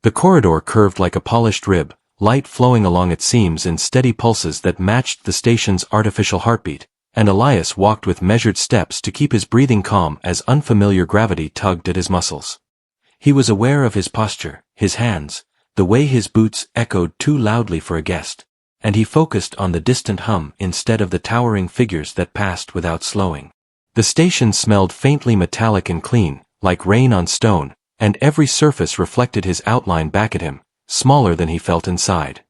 The corridor curved like a polished rib, light flowing along its seams in steady pulses that matched the station's artificial heartbeat, and Elias walked with measured steps to keep his breathing calm as unfamiliar gravity tugged at his muscles. He was aware of his posture, his hands, the way his boots echoed too loudly for a guest, and he focused on the distant hum instead of the towering figures that passed without slowing. The station smelled faintly metallic and clean, like rain on stone, and every surface reflected his outline back at him, smaller than he felt inside.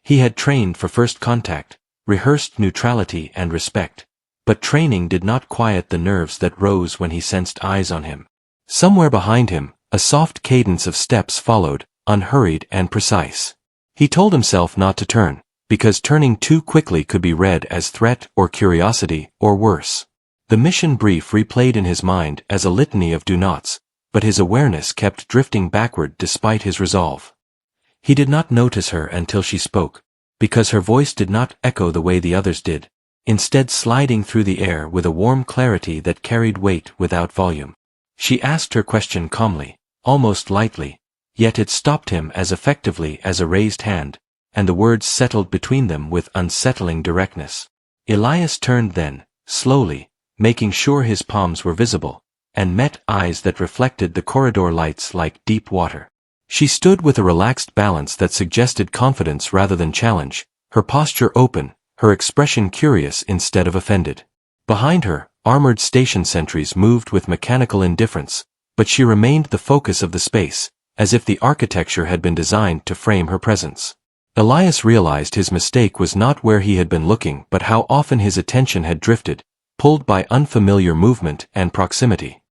He had trained for first contact, rehearsed neutrality and respect, but training did not quiet the nerves that rose when he sensed eyes on him. Somewhere behind him, a soft cadence of steps followed, unhurried and precise. He told himself not to turn, because turning too quickly could be read as threat or curiosity or worse. The mission brief replayed in his mind as a litany of do-nots, but his awareness kept drifting backward despite his resolve. He did not notice her until she spoke, because her voice did not echo the way the others did, instead sliding through the air with a warm clarity that carried weight without volume. She asked her question calmly, almost lightly, yet it stopped him as effectively as a raised hand, and the words settled between them with unsettling directness. Elias turned then, slowly, making sure his palms were visible, and met eyes that reflected the corridor lights like deep water. She stood with a relaxed balance that suggested confidence rather than challenge, her posture open, her expression curious instead of offended. Behind her, armored station sentries moved with mechanical indifference, but she remained the focus of the space, as if the architecture had been designed to frame her presence. Elias realized his mistake was not where he had been looking but how often his attention had drifted, pulled by unfamiliar movement and proximity.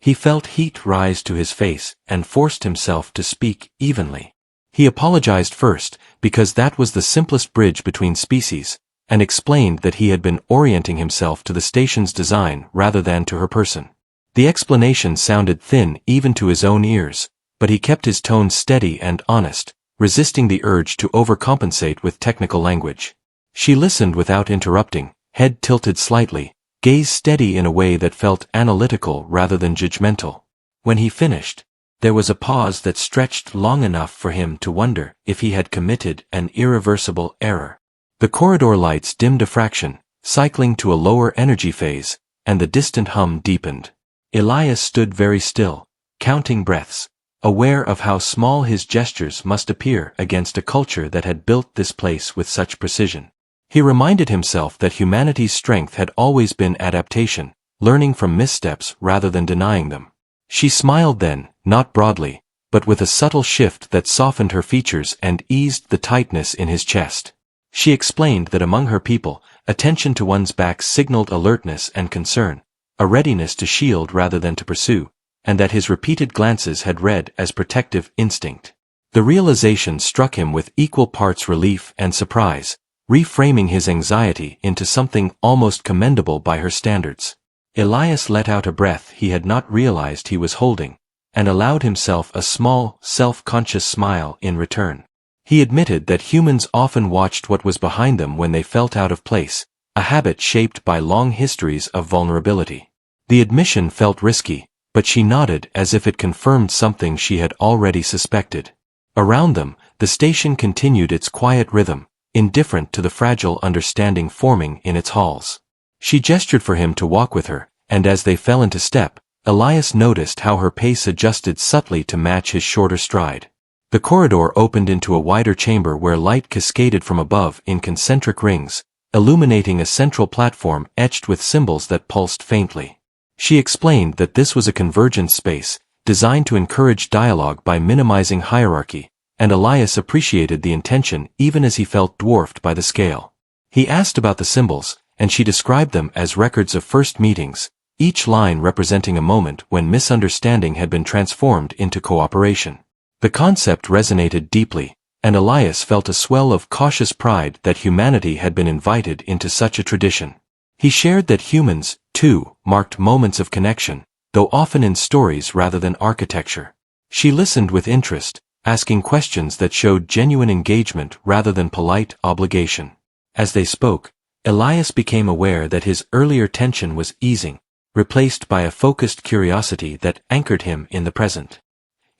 He felt heat rise to his face and forced himself to speak evenly. He apologized first, because that was the simplest bridge between species, and explained that he had been orienting himself to the station's design rather than to her person. The explanation sounded thin even to his own ears, but he kept his tone steady and honest, resisting the urge to overcompensate with technical language. She listened without interrupting, head tilted slightly, gaze steady in a way that felt analytical rather than judgmental. When he finished, there was a pause that stretched long enough for him to wonder if he had committed an irreversible error. The corridor lights dimmed a fraction, cycling to a lower energy phase, and the distant hum deepened. Elias stood very still, counting breaths, aware of how small his gestures must appear against a culture that had built this place with such precision. He reminded himself that humanity's strength had always been adaptation, learning from missteps rather than denying them. She smiled then, not broadly, but with a subtle shift that softened her features and eased the tightness in his chest. She explained that among her people, attention to one's back signaled alertness and concern, a readiness to shield rather than to pursue, and that his repeated glances had read as protective instinct. The realization struck him with equal parts relief and surprise, reframing his anxiety into something almost commendable by her standards. Elias let out a breath he had not realized he was holding, and allowed himself a small, self-conscious smile in return. He admitted that humans often watched what was behind them when they felt out of place, a habit shaped by long histories of vulnerability. The admission felt risky, but she nodded as if it confirmed something she had already suspected. Around them, the station continued its quiet rhythm, indifferent to the fragile understanding forming in its halls. She gestured for him to walk with her, and as they fell into step, Elias noticed how her pace adjusted subtly to match his shorter stride. The corridor opened into a wider chamber where light cascaded from above in concentric rings, illuminating a central platform etched with symbols that pulsed faintly. She explained that this was a convergence space, designed to encourage dialogue by minimizing hierarchy, and Elias appreciated the intention even as he felt dwarfed by the scale. He asked about the symbols, and she described them as records of first meetings, each line representing a moment when misunderstanding had been transformed into cooperation. The concept resonated deeply, and Elias felt a swell of cautious pride that humanity had been invited into such a tradition. He shared that humans, too, marked moments of connection, though often in stories rather than architecture. She listened with interest, asking questions that showed genuine engagement rather than polite obligation. As they spoke, Elias became aware that his earlier tension was easing, replaced by a focused curiosity that anchored him in the present.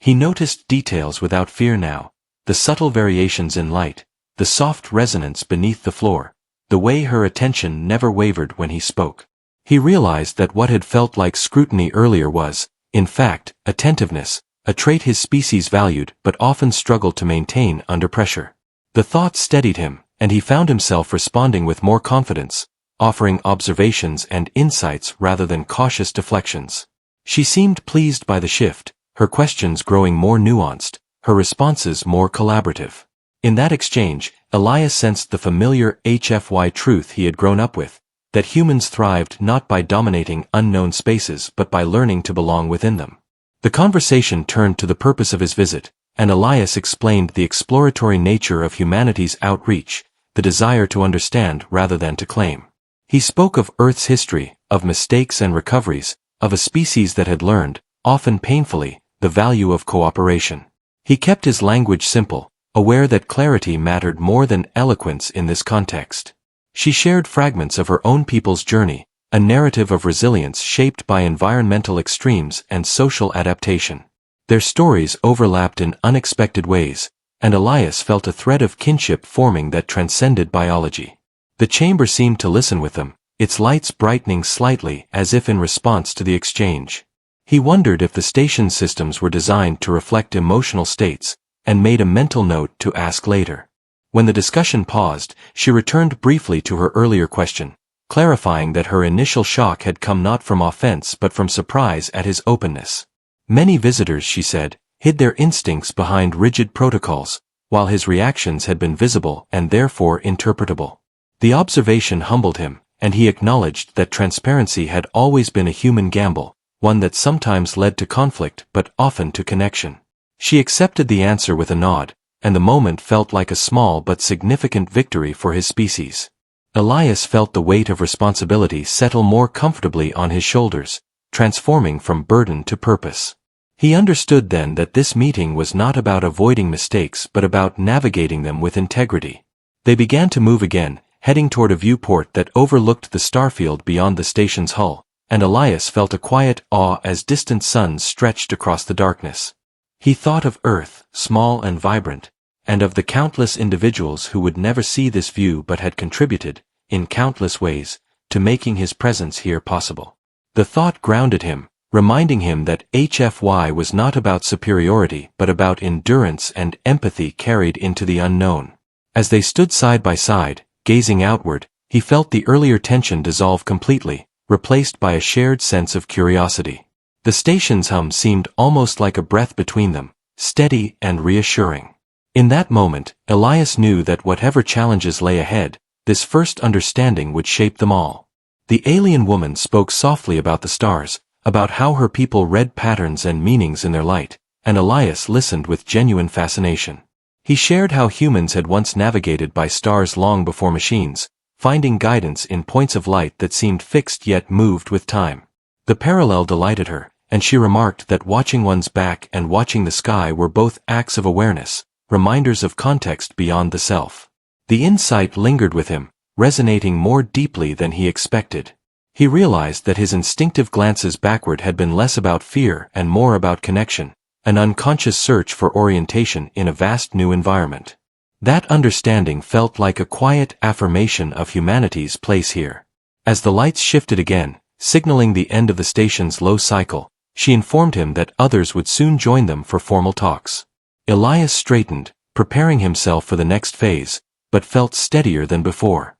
He noticed details without fear now, the subtle variations in light, the soft resonance beneath the floor, the way her attention never wavered when he spoke. He realized that what had felt like scrutiny earlier was, in fact, attentiveness, a trait his species valued but often struggled to maintain under pressure. The thought steadied him, and he found himself responding with more confidence, offering observations and insights rather than cautious deflections. She seemed pleased by the shift, her questions growing more nuanced, her responses more collaborative. In that exchange, Elias sensed the familiar HFY truth he had grown up with, that humans thrived not by dominating unknown spaces but by learning to belong within them. The conversation turned to the purpose of his visit, and Elias explained the exploratory nature of humanity's outreach, the desire to understand rather than to claim. He spoke of Earth's history, of mistakes and recoveries, of a species that had learned, often painfully, the value of cooperation. He kept his language simple, aware that clarity mattered more than eloquence in this context. She shared fragments of her own people's journey, a narrative of resilience shaped by environmental extremes and social adaptation. Their stories overlapped in unexpected ways, and Elias felt a thread of kinship forming that transcended biology. The chamber seemed to listen with them, its lights brightening slightly as if in response to the exchange. He wondered if the station's systems were designed to reflect emotional states, and made a mental note to ask later. When the discussion paused, she returned briefly to her earlier question, clarifying that her initial shock had come not from offense but from surprise at his openness. Many visitors, she said, hid their instincts behind rigid protocols, while his reactions had been visible and therefore interpretable. The observation humbled him, and he acknowledged that transparency had always been a human gamble, one that sometimes led to conflict but often to connection. She accepted the answer with a nod, and the moment felt like a small but significant victory for his species. Elias felt the weight of responsibility settle more comfortably on his shoulders, transforming from burden to purpose. He understood then that this meeting was not about avoiding mistakes but about navigating them with integrity. They began to move again, heading toward a viewport that overlooked the starfield beyond the station's hull, and Elias felt a quiet awe as distant suns stretched across the darkness. He thought of Earth, small and vibrant, and of the countless individuals who would never see this view but had contributed, in countless ways, to making his presence here possible. The thought grounded him, reminding him that HFY was not about superiority but about endurance and empathy carried into the unknown. As they stood side by side, gazing outward, he felt the earlier tension dissolve completely, replaced by a shared sense of curiosity. The station's hum seemed almost like a breath between them, steady and reassuring. In that moment, Elias knew that whatever challenges lay ahead, this first understanding would shape them all. The alien woman spoke softly about the stars, about how her people read patterns and meanings in their light, and Elias listened with genuine fascination. He shared how humans had once navigated by stars long before machines, finding guidance in points of light that seemed fixed yet moved with time. The parallel delighted her, and she remarked that watching one's back and watching the sky were both acts of awareness, reminders of context beyond the self. The insight lingered with him, resonating more deeply than he expected. He realized that his instinctive glances backward had been less about fear and more about connection, an unconscious search for orientation in a vast new environment. That understanding felt like a quiet affirmation of humanity's place here. As the lights shifted again, signaling the end of the station's low cycle, she informed him that others would soon join them for formal talks. Elias straightened, preparing himself for the next phase, but felt steadier than before.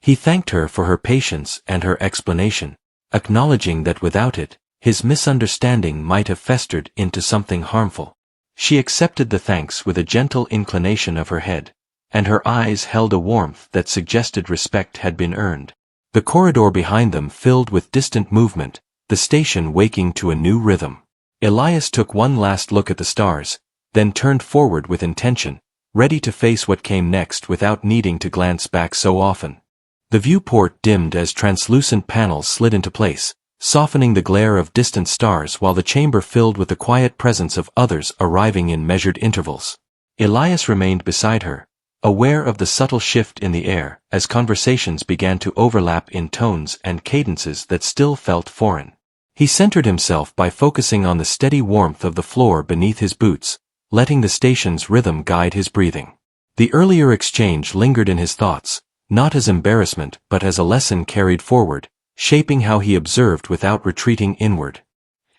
He thanked her for her patience and her explanation, acknowledging that without it, his misunderstanding might have festered into something harmful. She accepted the thanks with a gentle inclination of her head, and her eyes held a warmth that suggested respect had been earned. The corridor behind them filled with distant movement, the station waking to a new rhythm. Elias took one last look at the stars, then turned forward with intention, ready to face what came next without needing to glance back so often. The viewport dimmed as translucent panels slid into place, softening the glare of distant stars while the chamber filled with the quiet presence of others arriving in measured intervals. Elias remained beside her, aware of the subtle shift in the air as conversations began to overlap in tones and cadences that still felt foreign. He centered himself by focusing on the steady warmth of the floor beneath his boots, letting the station's rhythm guide his breathing. The earlier exchange lingered in his thoughts, not as embarrassment but as a lesson carried forward, shaping how he observed without retreating inward.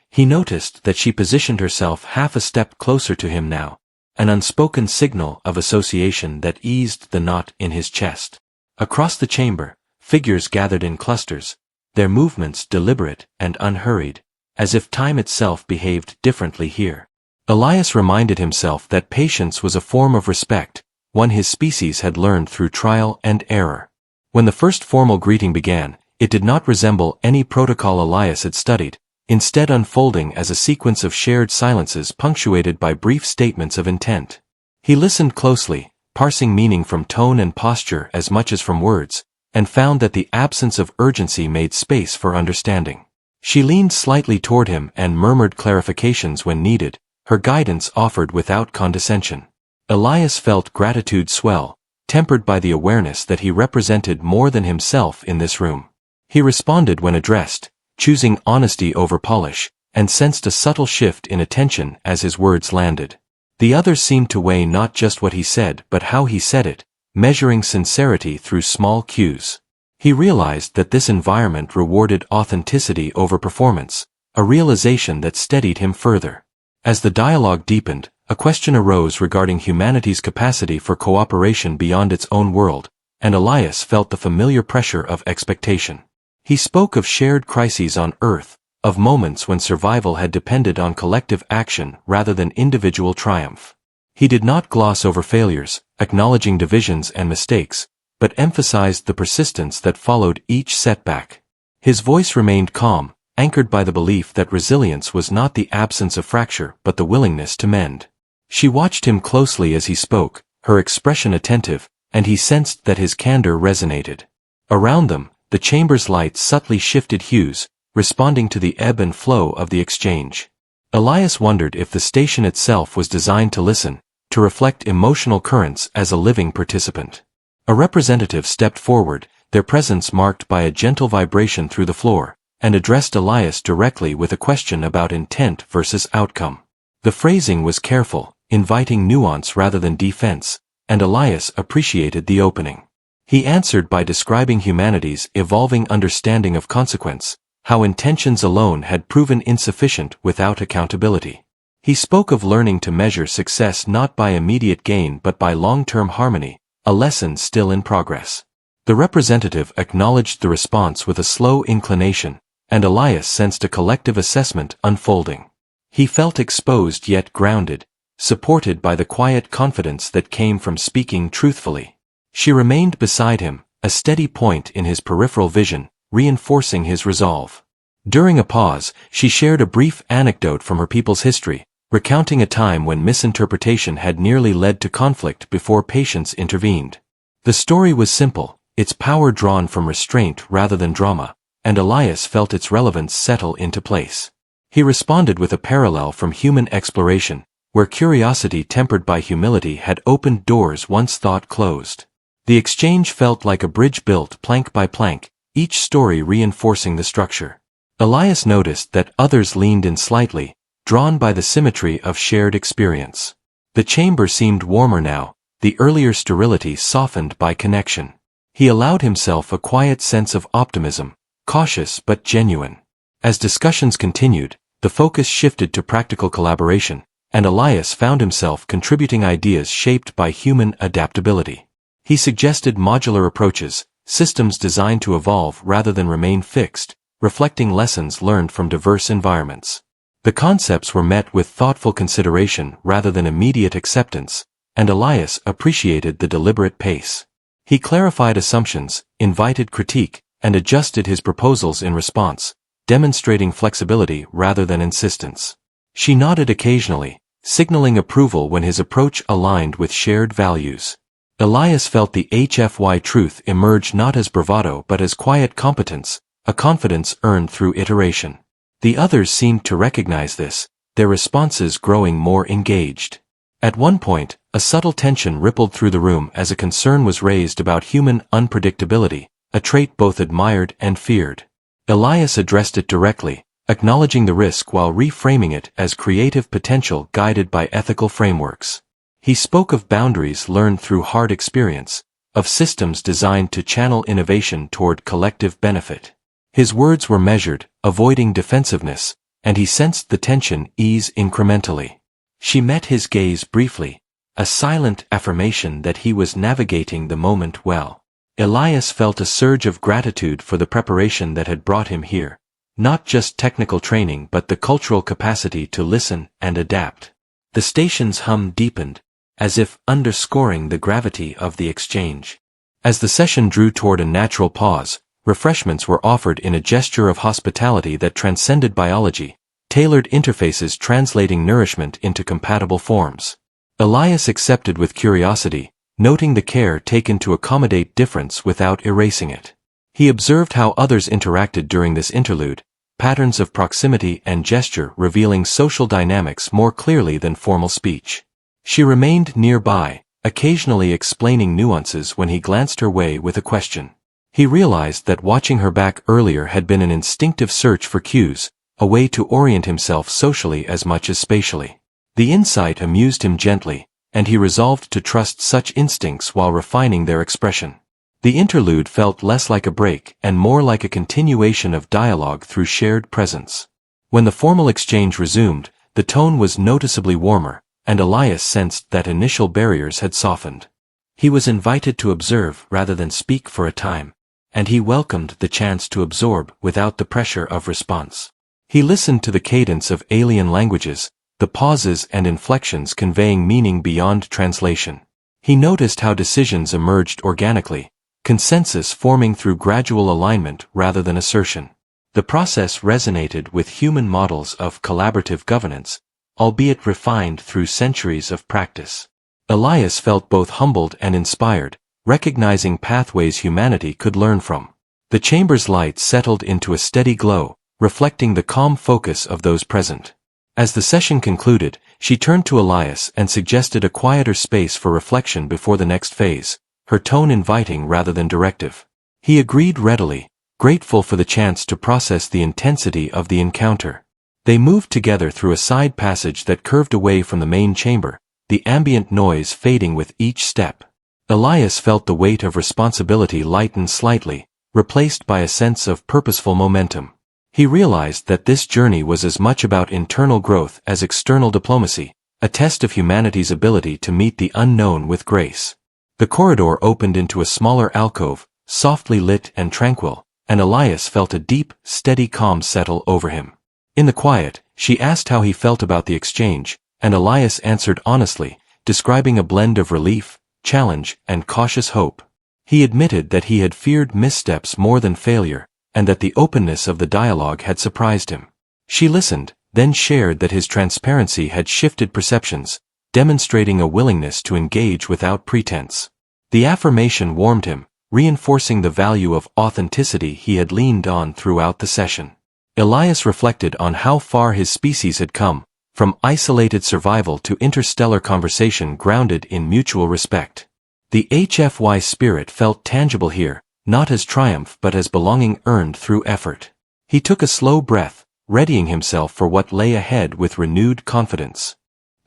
He noticed that she positioned herself half a step closer to him now, an unspoken signal of association that eased the knot in his chest. Across the chamber, figures gathered in clusters, their movements deliberate and unhurried, as if time itself behaved differently here. Elias reminded himself that patience was a form of respect, one his species had learned through trial and error. When the first formal greeting began, it did not resemble any protocol Elias had studied, instead unfolding as a sequence of shared silences punctuated by brief statements of intent. He listened closely, parsing meaning from tone and posture as much as from words, and found that the absence of urgency made space for understanding. She leaned slightly toward him and murmured clarifications when needed, her guidance offered without condescension. Elias felt gratitude swell, tempered by the awareness that he represented more than himself in this room. He responded when addressed, choosing honesty over polish, and sensed a subtle shift in attention as his words landed. The others seemed to weigh not just what he said but how he said it, measuring sincerity through small cues. He realized that this environment rewarded authenticity over performance, a realization that steadied him further. As the dialogue deepened, a question arose regarding humanity's capacity for cooperation beyond its own world, and Elias felt the familiar pressure of expectation. He spoke of shared crises on Earth, of moments when survival had depended on collective action rather than individual triumph. He did not gloss over failures, acknowledging divisions and mistakes, but emphasized the persistence that followed each setback. His voice remained calm, anchored by the belief that resilience was not the absence of fracture but the willingness to mend. She watched him closely as he spoke, her expression attentive, and he sensed that his candor resonated. Around them, the chamber's lights subtly shifted hues, responding to the ebb and flow of the exchange. Elias wondered if the station itself was designed to listen, to reflect emotional currents as a living participant. A representative stepped forward, their presence marked by a gentle vibration through the floor, and addressed Elias directly with a question about intent versus outcome. The phrasing was careful, inviting nuance rather than defense, and Elias appreciated the opening. He answered by describing humanity's evolving understanding of consequence, how intentions alone had proven insufficient without accountability. He spoke of learning to measure success not by immediate gain but by long-term harmony, a lesson still in progress. The representative acknowledged the response with a slow inclination, and Elias sensed a collective assessment unfolding. He felt exposed yet grounded, supported by the quiet confidence that came from speaking truthfully. She remained beside him, a steady point in his peripheral vision, reinforcing his resolve. During a pause, she shared a brief anecdote from her people's history, recounting a time when misinterpretation had nearly led to conflict before patience intervened. The story was simple, its power drawn from restraint rather than drama, and Elias felt its relevance settle into place. He responded with a parallel from human exploration, where curiosity tempered by humility had opened doors once thought closed. The exchange felt like a bridge built plank by plank, each story reinforcing the structure. Elias noticed that others leaned in slightly, drawn by the symmetry of shared experience. The chamber seemed warmer now, the earlier sterility softened by connection. He allowed himself a quiet sense of optimism, cautious but genuine. As discussions continued, the focus shifted to practical collaboration, and Elias found himself contributing ideas shaped by human adaptability. He suggested modular approaches, systems designed to evolve rather than remain fixed, reflecting lessons learned from diverse environments. The concepts were met with thoughtful consideration rather than immediate acceptance, and Elias appreciated the deliberate pace. He clarified assumptions, invited critique, and adjusted his proposals in response, demonstrating flexibility rather than insistence. She nodded occasionally, signaling approval when his approach aligned with shared values. Elias felt the HFY truth emerge not as bravado but as quiet competence, a confidence earned through iteration. The others seemed to recognize this, their responses growing more engaged. At one point, a subtle tension rippled through the room as a concern was raised about human unpredictability, a trait both admired and feared. Elias addressed it directly, acknowledging the risk while reframing it as creative potential guided by ethical frameworks. He spoke of boundaries learned through hard experience, of systems designed to channel innovation toward collective benefit. His words were measured, avoiding defensiveness, and he sensed the tension ease incrementally. She met his gaze briefly, a silent affirmation that he was navigating the moment well. Elias felt a surge of gratitude for the preparation that had brought him here, not just technical training but the cultural capacity to listen and adapt. The station's hum deepened, as if underscoring the gravity of the exchange. As the session drew toward a natural pause, refreshments were offered in a gesture of hospitality that transcended biology, tailored interfaces translating nourishment into compatible forms. Elias accepted with curiosity, noting the care taken to accommodate difference without erasing it. He observed how others interacted during this interlude, patterns of proximity and gesture revealing social dynamics more clearly than formal speech. She remained nearby, occasionally explaining nuances when he glanced her way with a question. He realized that watching her back earlier had been an instinctive search for cues, a way to orient himself socially as much as spatially. The insight amused him gently, and he resolved to trust such instincts while refining their expression. The interlude felt less like a break and more like a continuation of dialogue through shared presence. When the formal exchange resumed, the tone was noticeably warmer, and Elias sensed that initial barriers had softened. He was invited to observe rather than speak for a time, and he welcomed the chance to absorb without the pressure of response. He listened to the cadence of alien languages, the pauses and inflections conveying meaning beyond translation. He noticed how decisions emerged organically, consensus forming through gradual alignment rather than assertion. The process resonated with human models of collaborative governance, albeit refined through centuries of practice. Elias felt both humbled and inspired, recognizing pathways humanity could learn from. The chamber's light settled into a steady glow, reflecting the calm focus of those present. As the session concluded, she turned to Elias and suggested a quieter space for reflection before the next phase, her tone inviting rather than directive. He agreed readily, grateful for the chance to process the intensity of the encounter. They moved together through a side passage that curved away from the main chamber, the ambient noise fading with each step. Elias felt the weight of responsibility lighten slightly, replaced by a sense of purposeful momentum. He realized that this journey was as much about internal growth as external diplomacy, a test of humanity's ability to meet the unknown with grace. The corridor opened into a smaller alcove, softly lit and tranquil, and Elias felt a deep, steady calm settle over him. In the quiet, she asked how he felt about the exchange, and Elias answered honestly, describing a blend of relief, challenge, and cautious hope. He admitted that he had feared missteps more than failure, and that the openness of the dialogue had surprised him. She listened, then shared that his transparency had shifted perceptions, demonstrating a willingness to engage without pretense. The affirmation warmed him, reinforcing the value of authenticity he had leaned on throughout the session. Elias reflected on how far his species had come, from isolated survival to interstellar conversation grounded in mutual respect. The HFY spirit felt tangible here, not as triumph but as belonging earned through effort. He took a slow breath, readying himself for what lay ahead with renewed confidence.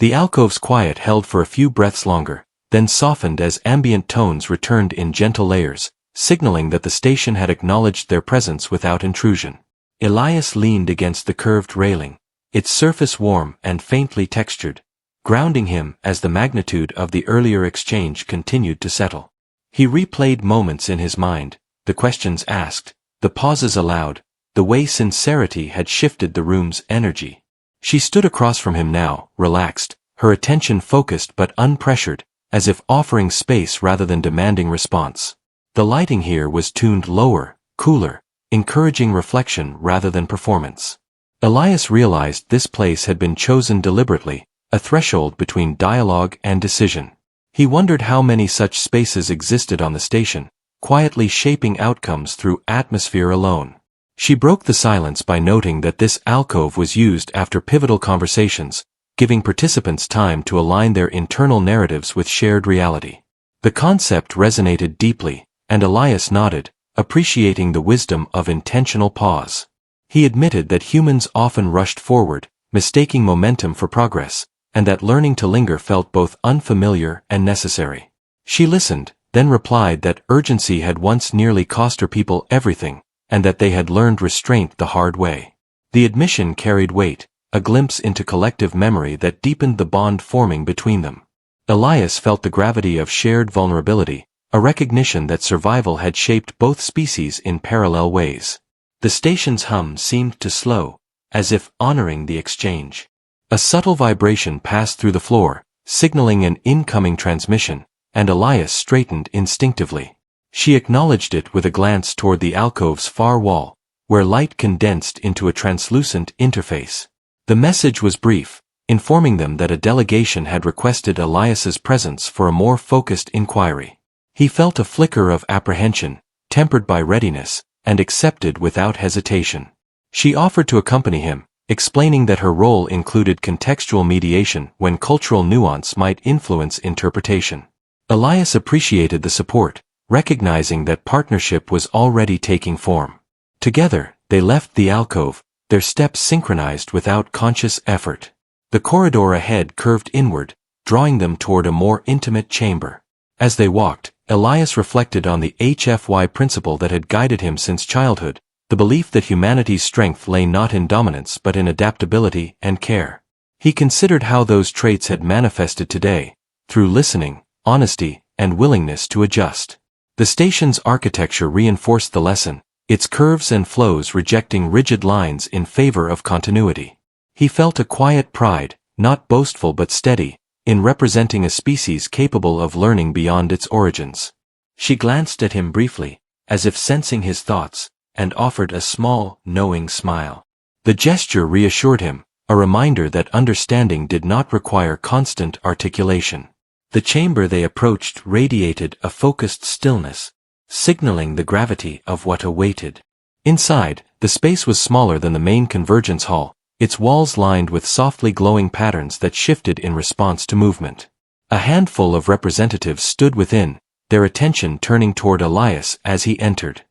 The alcove's quiet held for a few breaths longer, then softened as ambient tones returned in gentle layers, signaling that the station had acknowledged their presence without intrusion. Elias leaned against the curved railing, its surface warm and faintly textured, grounding him as the magnitude of the earlier exchange continued to settle. He replayed moments in his mind, the questions asked, the pauses allowed, the way sincerity had shifted the room's energy. She stood across from him now, relaxed, her attention focused but unpressured, as if offering space rather than demanding response. The lighting here was tuned lower, cooler, encouraging reflection rather than performance. Elias realized this place had been chosen deliberately, a threshold between dialogue and decision. He wondered how many such spaces existed on the station, quietly shaping outcomes through atmosphere alone. She broke the silence by noting that this alcove was used after pivotal conversations, giving participants time to align their internal narratives with shared reality. The concept resonated deeply, and Elias nodded, appreciating the wisdom of intentional pause. He admitted that humans often rushed forward, mistaking momentum for progress, and that learning to linger felt both unfamiliar and necessary. She listened, then replied that urgency had once nearly cost her people everything, and that they had learned restraint the hard way. The admission carried weight, a glimpse into collective memory that deepened the bond forming between them. Elias felt the gravity of shared vulnerability, a recognition that survival had shaped both species in parallel ways. The station's hum seemed to slow, as if honoring the exchange. A subtle vibration passed through the floor, signaling an incoming transmission, and Elias straightened instinctively. She acknowledged it with a glance toward the alcove's far wall, where light condensed into a translucent interface. The message was brief, informing them that a delegation had requested Elias's presence for a more focused inquiry. He felt a flicker of apprehension, tempered by readiness, and accepted without hesitation. She offered to accompany him, explaining that her role included contextual mediation when cultural nuance might influence interpretation. Elias appreciated the support, recognizing that partnership was already taking form. Together, they left the alcove, their steps synchronized without conscious effort. The corridor ahead curved inward, drawing them toward a more intimate chamber. As they walked, Elias reflected on the HFY principle that had guided him since childhood, the belief that humanity's strength lay not in dominance but in adaptability and care. He considered how those traits had manifested today, through listening, honesty, and willingness to adjust. The station's architecture reinforced the lesson, its curves and flows rejecting rigid lines in favor of continuity. He felt a quiet pride, not boastful but steady, in representing a species capable of learning beyond its origins. She glanced at him briefly, as if sensing his thoughts, and offered a small, knowing smile. The gesture reassured him, a reminder that understanding did not require constant articulation. The chamber they approached radiated a focused stillness, signaling the gravity of what awaited. Inside, the space was smaller than the main convergence hall, its walls lined with softly glowing patterns that shifted in response to movement. A handful of representatives stood within, their attention turning toward Elias as he entered.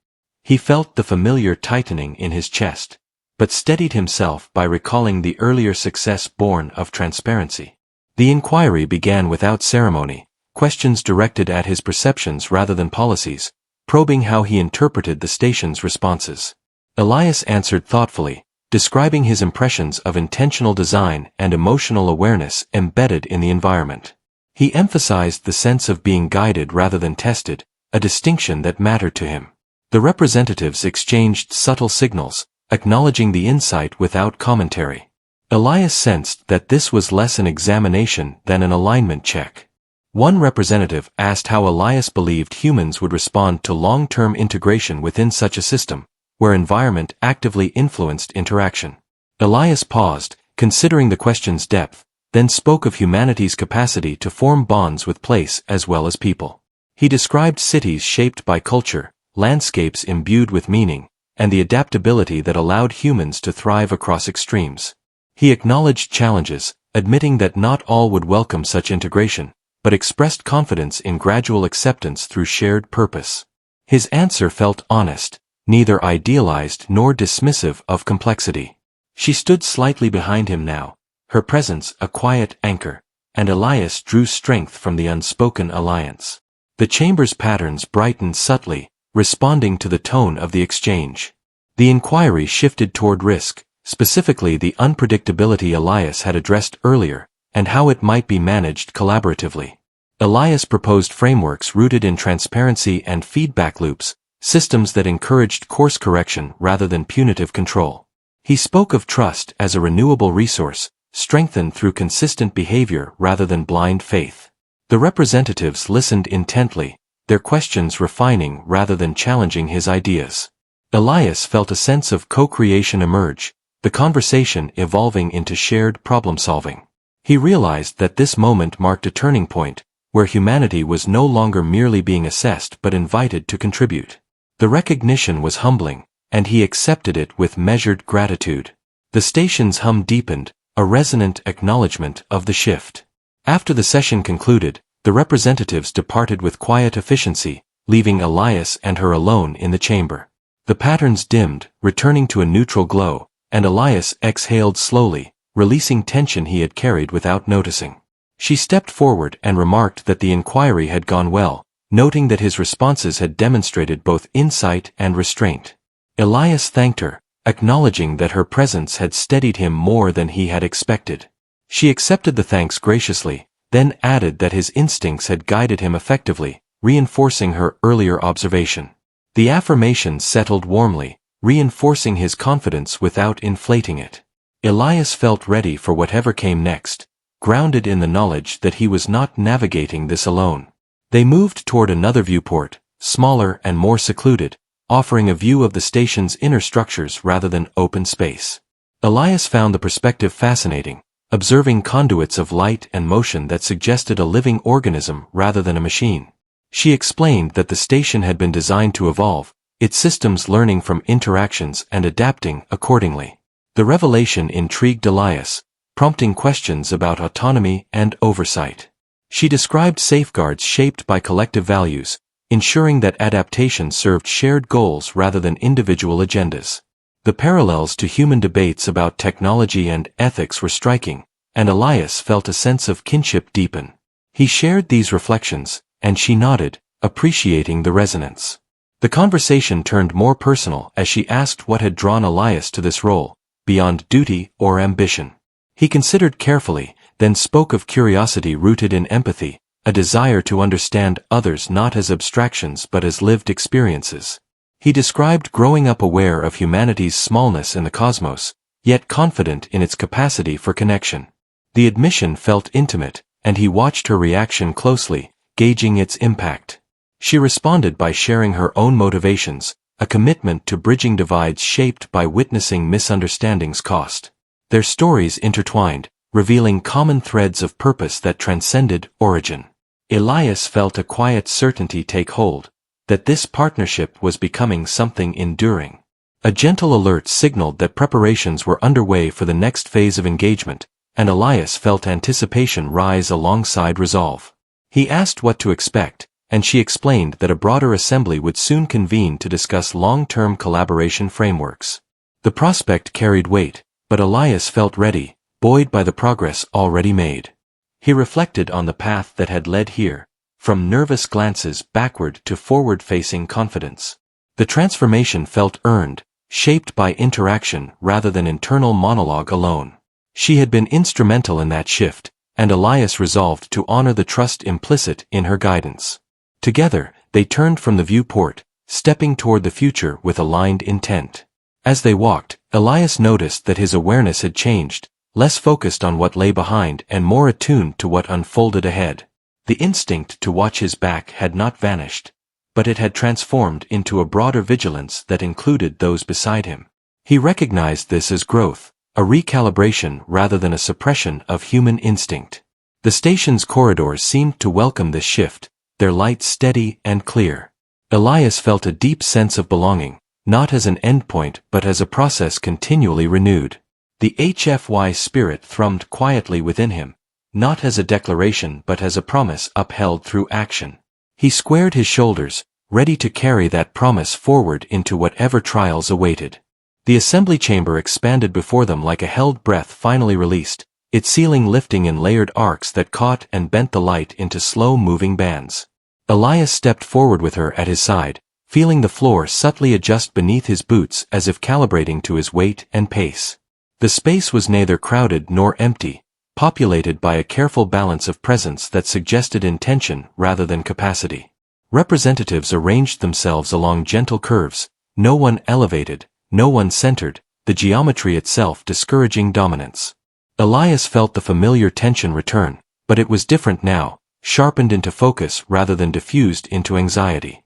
He felt the familiar tightening in his chest, but steadied himself by recalling the earlier success born of transparency. The inquiry began without ceremony, questions directed at his perceptions rather than policies, probing how he interpreted the station's responses. Elias answered thoughtfully, describing his impressions of intentional design and emotional awareness embedded in the environment. He emphasized the sense of being guided rather than tested, a distinction that mattered to him. The representatives exchanged subtle signals, acknowledging the insight without commentary. Elias sensed that this was less an examination than an alignment check. One representative asked how Elias believed humans would respond to long-term integration within such a system, where environment actively influenced interaction. Elias paused, considering the question's depth, then spoke of humanity's capacity to form bonds with place as well as people. He described cities shaped by culture, landscapes imbued with meaning, and the adaptability that allowed humans to thrive across extremes. He acknowledged challenges, admitting that not all would welcome such integration, but expressed confidence in gradual acceptance through shared purpose. His answer felt honest, neither idealized nor dismissive of complexity. She stood slightly behind him now, her presence a quiet anchor, and Elias drew strength from the unspoken alliance. The chamber's patterns brightened subtly, responding to the tone of the exchange. The inquiry shifted toward risk, specifically the unpredictability Elias had addressed earlier, and how it might be managed collaboratively. Elias proposed frameworks rooted in transparency and feedback loops, systems that encouraged course correction rather than punitive control. He spoke of trust as a renewable resource, strengthened through consistent behavior rather than blind faith. The representatives listened intently, their questions refining rather than challenging his ideas. Elias felt a sense of co-creation emerge, the conversation evolving into shared problem-solving. He realized that this moment marked a turning point, where humanity was no longer merely being assessed but invited to contribute. The recognition was humbling, and he accepted it with measured gratitude. The station's hum deepened, a resonant acknowledgement of the shift. After the session concluded, the representatives departed with quiet efficiency, leaving Elias and her alone in the chamber. The patterns dimmed, returning to a neutral glow, and Elias exhaled slowly, releasing tension he had carried without noticing. She stepped forward and remarked that the inquiry had gone well, noting that his responses had demonstrated both insight and restraint. Elias thanked her, acknowledging that her presence had steadied him more than he had expected. She accepted the thanks graciously, then added that his instincts had guided him effectively, reinforcing her earlier observation. The affirmation settled warmly, reinforcing his confidence without inflating it. Elias felt ready for whatever came next, grounded in the knowledge that he was not navigating this alone. They moved toward another viewport, smaller and more secluded, offering a view of the station's inner structures rather than open space. Elias found the perspective fascinating, observing conduits of light and motion that suggested a living organism rather than a machine. She explained that the station had been designed to evolve, its systems learning from interactions and adapting accordingly. The revelation intrigued Elias, prompting questions about autonomy and oversight. She described safeguards shaped by collective values, ensuring that adaptation served shared goals rather than individual agendas. The parallels to human debates about technology and ethics were striking, and Elias felt a sense of kinship deepen. He shared these reflections, and she nodded, appreciating the resonance. The conversation turned more personal as she asked what had drawn Elias to this role, beyond duty or ambition. He considered carefully, then spoke of curiosity rooted in empathy, a desire to understand others not as abstractions but as lived experiences. He described growing up aware of humanity's smallness in the cosmos, yet confident in its capacity for connection. The admission felt intimate, and he watched her reaction closely, gauging its impact. She responded by sharing her own motivations, a commitment to bridging divides shaped by witnessing misunderstandings cost. Their stories intertwined, revealing common threads of purpose that transcended origin. Elias felt a quiet certainty take hold, that this partnership was becoming something enduring. A gentle alert signaled that preparations were underway for the next phase of engagement, and Elias felt anticipation rise alongside resolve. He asked what to expect, and she explained that a broader assembly would soon convene to discuss long-term collaboration frameworks. The prospect carried weight, but Elias felt ready, buoyed by the progress already made. He reflected on the path that had led here, from nervous glances backward to forward-facing confidence. The transformation felt earned, shaped by interaction rather than internal monologue alone. She had been instrumental in that shift, and Elias resolved to honor the trust implicit in her guidance. Together, they turned from the viewport, stepping toward the future with aligned intent. As they walked, Elias noticed that his awareness had changed, less focused on what lay behind and more attuned to what unfolded ahead. The instinct to watch his back had not vanished, but it had transformed into a broader vigilance that included those beside him. He recognized this as growth, a recalibration rather than a suppression of human instinct. The station's corridors seemed to welcome this shift, their light steady and clear. Elias felt a deep sense of belonging, not as an endpoint but as a process continually renewed. The HFY spirit thrummed quietly within him, not as a declaration but as a promise upheld through action. He squared his shoulders, ready to carry that promise forward into whatever trials awaited. The assembly chamber expanded before them like a held breath finally released, its ceiling lifting in layered arcs that caught and bent the light into slow-moving bands. Elias stepped forward with her at his side, feeling the floor subtly adjust beneath his boots as if calibrating to his weight and pace. The space was neither crowded nor empty, populated by a careful balance of presence that suggested intention rather than capacity. Representatives arranged themselves along gentle curves, no one elevated, no one centered, the geometry itself discouraging dominance. Elias felt the familiar tension return, but it was different now, sharpened into focus rather than diffused into anxiety.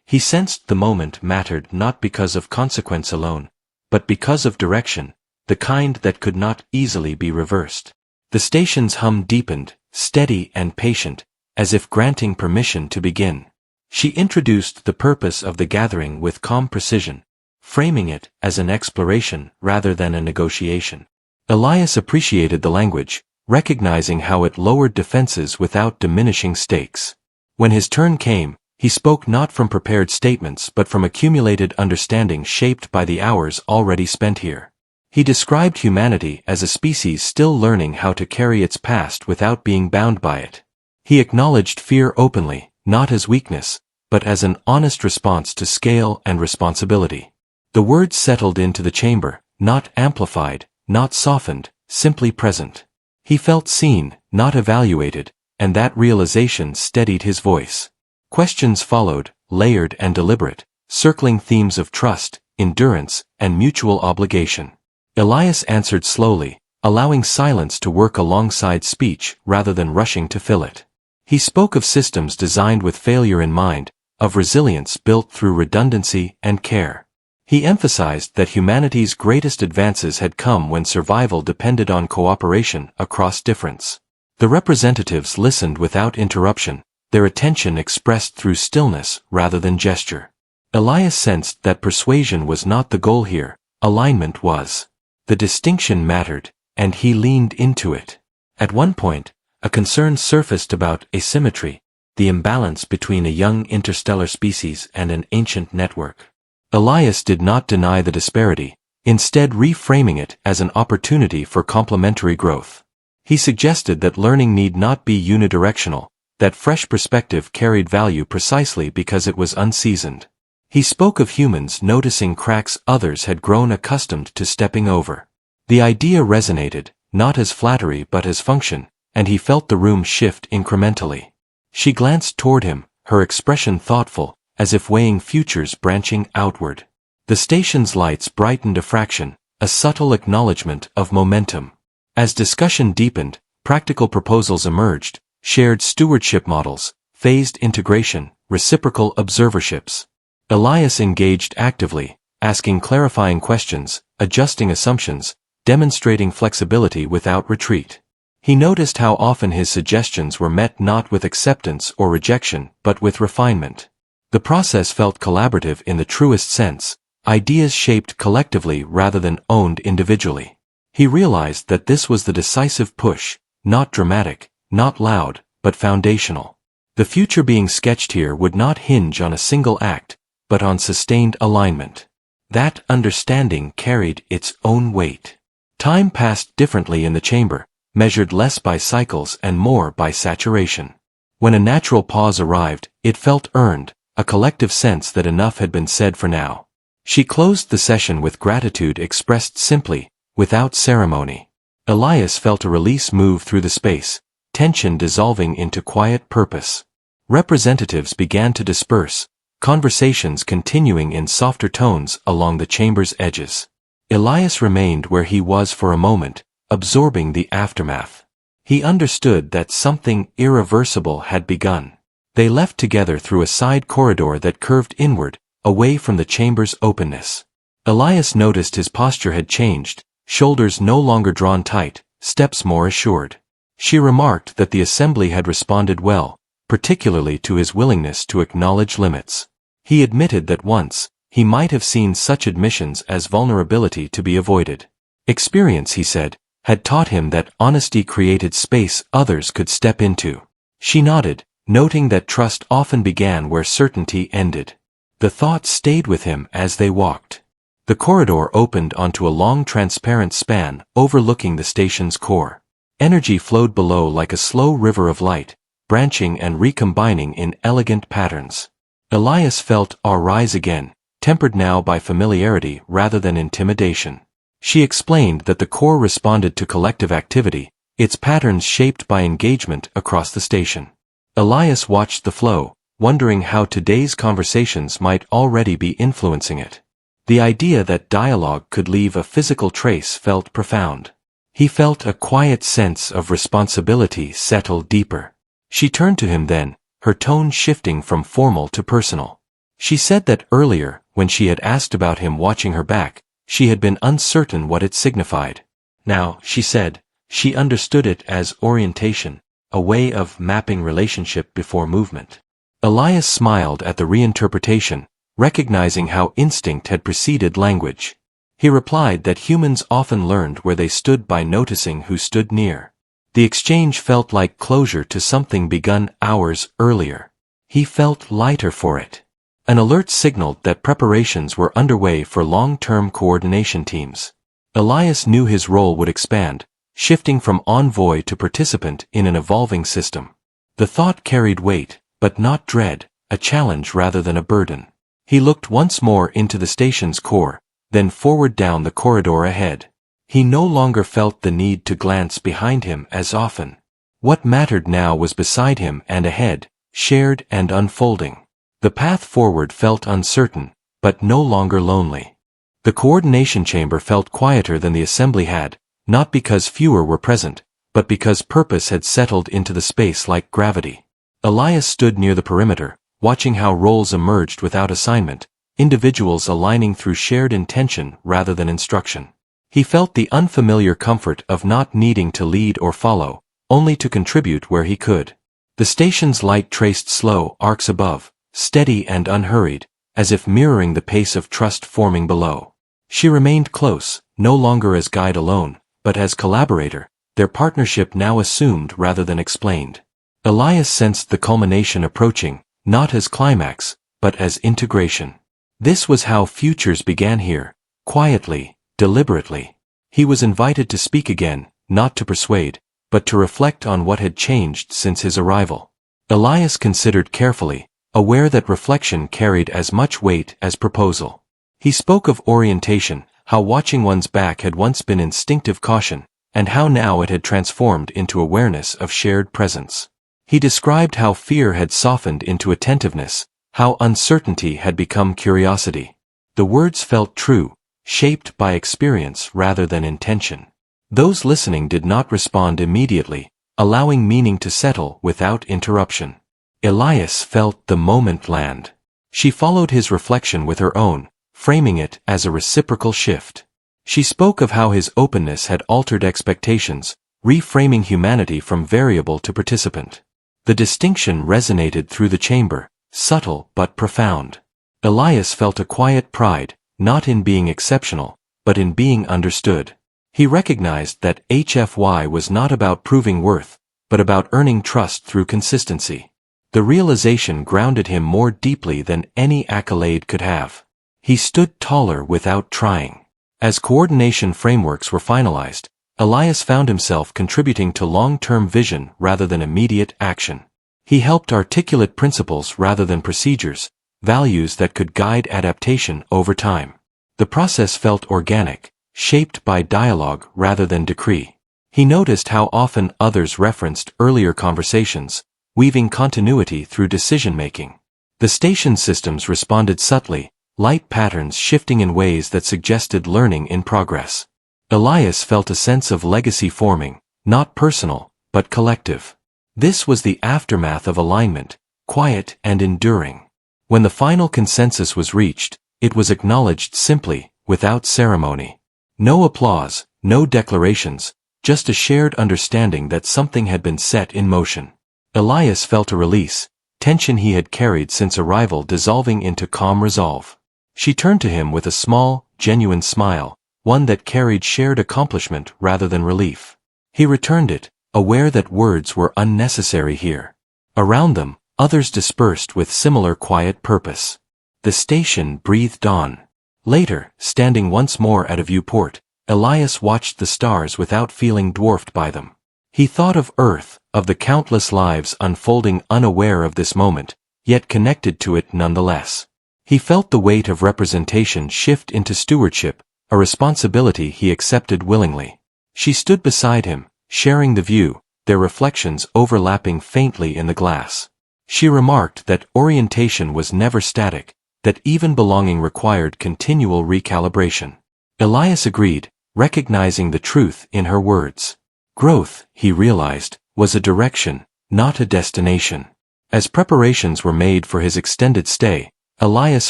He sensed the moment mattered not because of consequence alone, but because of direction, the kind that could not easily be reversed. The station's hum deepened, steady and patient, as if granting permission to begin. She introduced the purpose of the gathering with calm precision, framing it as an exploration rather than a negotiation. Elias appreciated the language, recognizing how it lowered defenses without diminishing stakes. When his turn came, he He spoke not from prepared statements but from accumulated understanding shaped by the hours already spent here. He described humanity as a species still learning how to carry its past without being bound by it. He acknowledged fear openly, not as weakness, but as an honest response to scale and responsibility. The words settled into the chamber, not amplified, not softened, simply present. He felt seen, not evaluated, and that realization steadied his voice. Questions followed, layered and deliberate, circling themes of trust, endurance, and mutual obligation. Elias answered slowly, allowing silence to work alongside speech rather than rushing to fill it. He spoke of systems designed with failure in mind, of resilience built through redundancy and care. He emphasized that humanity's greatest advances had come when survival depended on cooperation across difference. The representatives listened without interruption, their attention expressed through stillness rather than gesture. Elias sensed that persuasion was not the goal here, alignment was. The distinction mattered, and he leaned into it. At one point, a concern surfaced about asymmetry, the imbalance between a young interstellar species and an ancient network. Elias did not deny the disparity, instead reframing it as an opportunity for complementary growth. He suggested that learning need not be unidirectional, that fresh perspective carried value precisely because it was unseasoned. He spoke of humans noticing cracks others had grown accustomed to stepping over. The idea resonated, not as flattery but as function, and he felt the room shift incrementally. She glanced toward him, her expression thoughtful, as if weighing futures branching outward. The station's lights brightened a fraction, a subtle acknowledgement of momentum. As discussion deepened, practical proposals emerged, shared stewardship models, phased integration, reciprocal observerships. Elias engaged actively, asking clarifying questions, adjusting assumptions, demonstrating flexibility without retreat. He noticed how often his suggestions were met not with acceptance or rejection, but with refinement. The process felt collaborative in the truest sense, ideas shaped collectively rather than owned individually. He realized that this was the decisive push, not dramatic, not loud, but foundational. The future being sketched here would not hinge on a single act, but on sustained alignment. That understanding carried its own weight. Time passed differently in the chamber, measured less by cycles and more by saturation. When a natural pause arrived, it felt earned, a collective sense that enough had been said for now. She closed the session with gratitude expressed simply, without ceremony. Elias felt a release move through the space, tension dissolving into quiet purpose. Representatives began to disperse, conversations continuing in softer tones along the chamber's edges. Elias remained where he was for a moment, absorbing the aftermath. He understood that something irreversible had begun. They left together through a side corridor that curved inward, away from the chamber's openness. Elias noticed his posture had changed, shoulders no longer drawn tight, steps more assured. She remarked that the assembly had responded well, particularly to his willingness to acknowledge limits. He admitted that once, he might have seen such admissions as vulnerability to be avoided. Experience, he said, had taught him that honesty created space others could step into. She nodded, noting that trust often began where certainty ended. The thought stayed with him as they walked. The corridor opened onto a long transparent span overlooking the station's core. Energy flowed below like a slow river of light, branching and recombining in elegant patterns. Elias felt awe rise again, tempered now by familiarity rather than intimidation. She explained that the core responded to collective activity, its patterns shaped by engagement across the station. Elias watched the flow, wondering how today's conversations might already be influencing it. The idea that dialogue could leave a physical trace felt profound. He felt a quiet sense of responsibility settle deeper. She turned to him then, her tone shifting from formal to personal. She said that earlier, when she had asked about him watching her back, she had been uncertain what it signified. Now, she said, she understood it as orientation, a way of mapping relationship before movement. Elias smiled at the reinterpretation, recognizing how instinct had preceded language. He replied that humans often learned where they stood by noticing who stood near. The exchange felt like closure to something begun hours earlier. He felt lighter for it. An alert signaled that preparations were underway for long-term coordination teams. Elias knew his role would expand, shifting from envoy to participant in an evolving system. The thought carried weight, but not dread, a challenge rather than a burden. He looked once more into the station's core, then forward down the corridor ahead. He no longer felt the need to glance behind him as often. What mattered now was beside him and ahead, shared and unfolding. The path forward felt uncertain, but no longer lonely. The coordination chamber felt quieter than the assembly had, not because fewer were present, but because purpose had settled into the space like gravity. Elias stood near the perimeter, watching how roles emerged without assignment, individuals aligning through shared intention rather than instruction. He felt the unfamiliar comfort of not needing to lead or follow, only to contribute where he could. The station's light traced slow arcs above, steady and unhurried, as if mirroring the pace of trust forming below. She remained close, no longer as guide alone, but as collaborator, their partnership now assumed rather than explained. Elias sensed the culmination approaching, not as climax, but as integration. This was how futures began here, quietly, deliberately. He was invited to speak again, not to persuade, but to reflect on what had changed since his arrival. Elias considered carefully, aware that reflection carried as much weight as proposal. He spoke of orientation, how watching one's back had once been instinctive caution, and how now it had transformed into awareness of shared presence. He described how fear had softened into attentiveness, how uncertainty had become curiosity. The words felt true, shaped by experience rather than intention. Those listening did not respond immediately, allowing meaning to settle without interruption. Elias felt the moment land. She followed his reflection with her own, framing it as a reciprocal shift. She spoke of how his openness had altered expectations, reframing humanity from variable to participant. The distinction resonated through the chamber, subtle but profound. Elias felt a quiet pride, not in being exceptional, but in being understood. He recognized that HFY was not about proving worth, but about earning trust through consistency. The realization grounded him more deeply than any accolade could have. He stood taller without trying. As coordination frameworks were finalized, Elias found himself contributing to long-term vision rather than immediate action. He helped articulate principles rather than procedures, values that could guide adaptation over time. The process felt organic, shaped by dialogue rather than decree. He noticed how often others referenced earlier conversations, weaving continuity through decision-making. The station systems responded subtly, light patterns shifting in ways that suggested learning in progress. Elias felt a sense of legacy forming, not personal, but collective. This was the aftermath of alignment, quiet and enduring. When the final consensus was reached, it was acknowledged simply, without ceremony. No applause, no declarations, just a shared understanding that something had been set in motion. Elias felt a release, tension he had carried since arrival dissolving into calm resolve. She turned to him with a small, genuine smile, one that carried shared accomplishment rather than relief. He returned it, aware that words were unnecessary here. Around them, others dispersed with similar quiet purpose. The station breathed on. Later, standing once more at a viewport, Elias watched the stars without feeling dwarfed by them. He thought of Earth, of the countless lives unfolding unaware of this moment, yet connected to it nonetheless. He felt the weight of representation shift into stewardship, a responsibility he accepted willingly. She stood beside him, sharing the view, their reflections overlapping faintly in the glass. She remarked that orientation was never static, that even belonging required continual recalibration. Elias agreed, recognizing the truth in her words. Growth, he realized, was a direction, not a destination. As preparations were made for his extended stay, Elias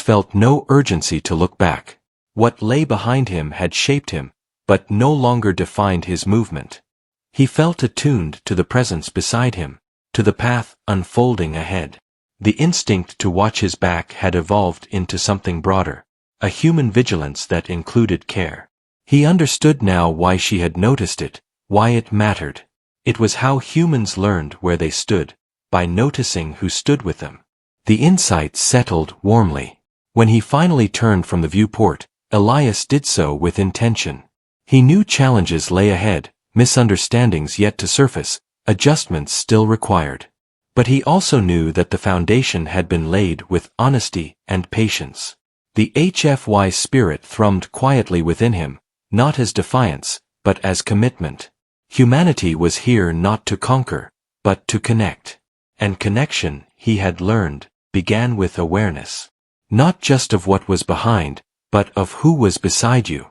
felt no urgency to look back. What lay behind him had shaped him, but no longer defined his movement. He felt attuned to the presence beside him, to the path unfolding ahead. The instinct to watch his back had evolved into something broader, a human vigilance that included care. He understood now why she had noticed it, why it mattered. It was how humans learned where they stood, by noticing who stood with them. The insight settled warmly. When he finally turned from the viewport, Elias did so with intention. He knew challenges lay ahead, misunderstandings yet to surface, adjustments still required. But he also knew that the foundation had been laid with honesty and patience. The HFY spirit thrummed quietly within him, not as defiance, but as commitment. Humanity was here not to conquer, but to connect. And connection, he had learned, began with awareness. Not just of what was behind, but of who was beside you.